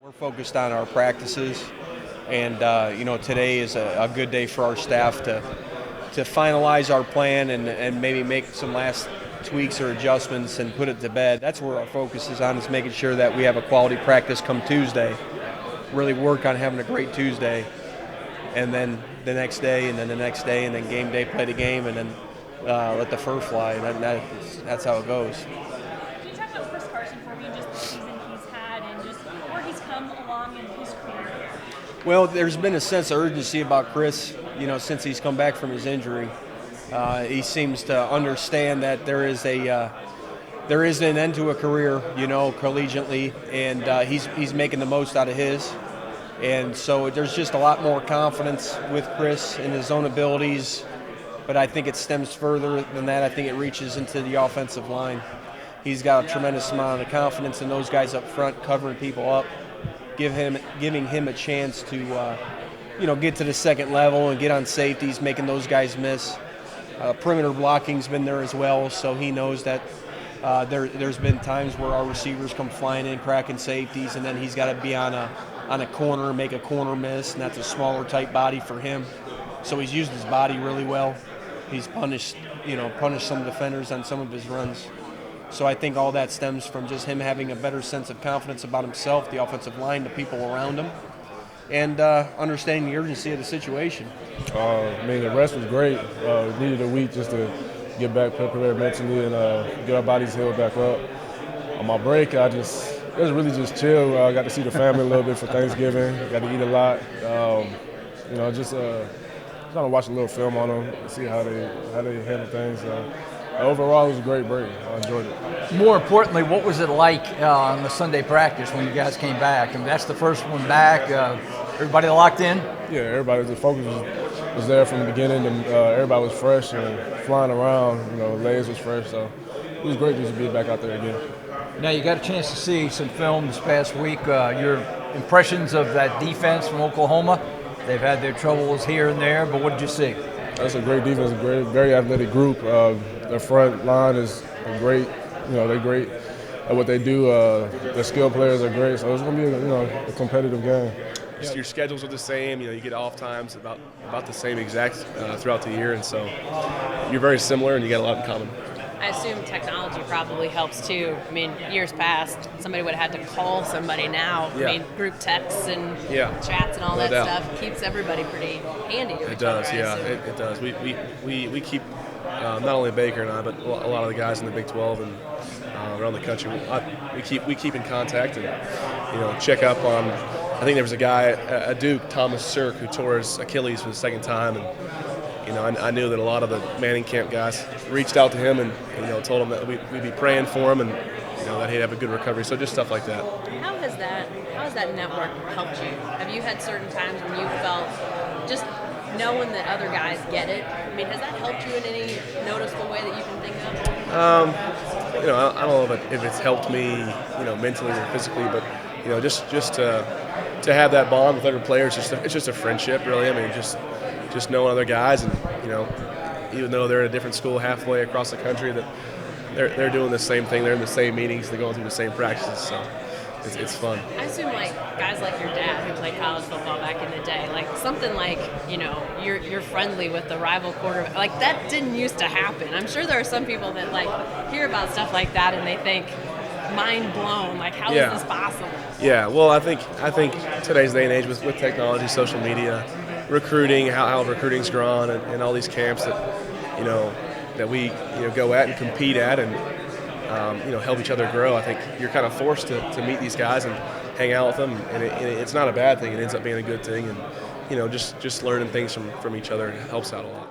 We're focused on our practices, and today is a good day for our staff to finalize our plan and maybe make some last tweaks or adjustments and put it to bed. That's where our focus is on, is making sure that we have a quality practice come Tuesday. Really work on having a great Tuesday, and then the next day, and then the next day, and then game day, play the game, and then let the fur fly. That's how it goes. Can you talk about Chris Carson for me, and just the season he's had and just where he's come along in his career? Well, there's been a sense of urgency about Chris, since he's come back from his injury. He seems to understand that there is an end to a career, collegiately, and he's making the most out of his. And so there's just a lot more confidence with Chris in his own abilities, but I think it stems further than that. I think it reaches into the offensive line. He's got a tremendous amount of confidence in those guys up front, covering people up, giving him a chance to get to the second level and get on safeties, making those guys miss. Perimeter blocking's been there as well, so he knows that there's been times where our receivers come flying in, cracking safeties, and then he's got to be on a corner, make a corner miss, and that's a smaller type body for him. So he's used his body really well. He's punished some defenders on some of his runs. So I think all that stems from just him having a better sense of confidence about himself, the offensive line, the people around him, and understanding the urgency of the situation. The rest was great. We needed a week just to get back prepared mentally and get our bodies healed back up. On my break, it was really just chill. I got to see the family a little bit for Thanksgiving. Got to eat a lot. Just trying to watch a little film on them, see how they handle things. Overall, it was a great break. I enjoyed it. More importantly, what was it like on the Sunday practice when you guys came back? I mean, that's the first one back. Everybody locked in? Yeah, the focus was there from the beginning, and everybody was fresh and flying around. Legs was fresh, so it was great just to be back out there again. Now, you got a chance to see some film this past week. Your impressions of that defense from Oklahoma? They've had their troubles here and there, but what did you see? That's a great defense, very athletic group. Their front line is great. They're great at what they do. Their skill players are great, so it's going to be a competitive game. Your schedules are the same. You get off times about the same exact throughout the year, and so you're very similar, and you got a lot in common. I assume technology probably helps too. I mean, years past, somebody would have had to call somebody. Now, Yeah. group texts and chats and all No that doubt. stuff keeps everybody pretty handy. to It each other, does, I yeah, assume. it does. We keep not only Baker and I, but a lot of the guys in the Big 12 and around the country. We keep in contact and check up on. I think there was a guy at Duke, Thomas Sirk, who tore his Achilles for the second time, and I knew that a lot of the Manning camp guys reached out to him and told him that we'd be praying for him and that he'd have a good recovery. So just stuff like that. How has that network helped you? Have you had certain times when you felt just knowing that other guys get it? I mean, has that helped you in any noticeable way that you can think of? I don't know if it's helped me, mentally or physically, but just to have that bond with other players, it's just a friendship, really. I mean, just knowing other guys, and even though they're at a different school halfway across the country, that they're doing the same thing. They're in the same meetings. They're going through the same practices. So it's fun. I assume guys like your dad who played college football back in the day, something like you're friendly with the rival quarterback. That didn't used to happen. I'm sure there are some people that hear about stuff like that and they think mind blown. How is this possible? Yeah. Well, I think today's day and age with technology, social media, recruiting, how recruiting's grown, and all these camps that we go at and compete at and help each other grow. I think you're kind of forced to meet these guys and hang out with them, and it's not a bad thing. It ends up being a good thing, and just learning things from each other helps out a lot.